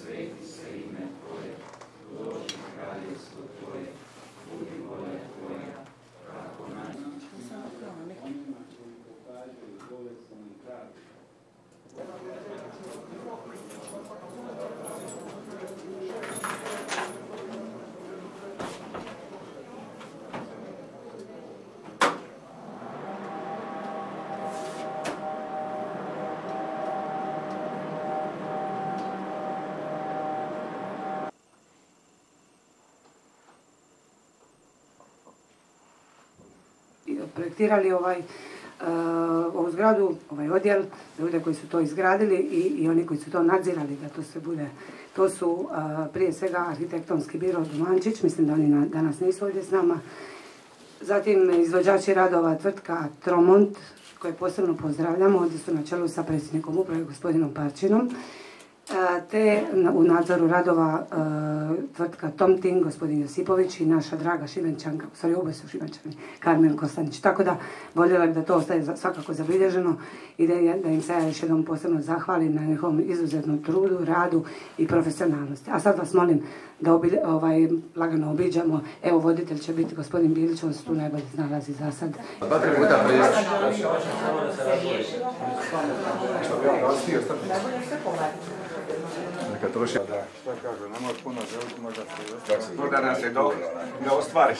sveti se ime Tvoje, dođi kraljevstvo Tvoje, budi volja Tvoja, kako na onima koji pokažu bolestan i krak. Projektirali ovu zgradu, ovaj odjel, ljude koji su to izgradili i oni koji su to nadzirali da to sve bude. To su prije svega arhitektonski biro Domančić, mislim da oni danas nisu ovdje s nama. Zatim izvođači radova tvrtka Tromont, koje posebno pozdravljamo, ovdje su na čelu sa predsjednikom uprave gospodinom Parčinom. Te u nadzoru radova tvrtka Tomting, gospodin Josipović i naša draga Šibenčanka, u stvari oboje su Šibenčani, Karmen Kostanić. Tako da voljela bih da to ostaje svakako zabilježeno i da im se ja još jednom posebno zahvalim na njihovom izuzetnom trudu, radu i profesionalnosti. A sad vas molim da lagano obiđamo. Evo, voditelj će biti gospodin Bilić, on se tu najbolje znalazi za sad. Neka troši. Šta kažu, nemoj puno želiti, možda se da nas je da ostvariš.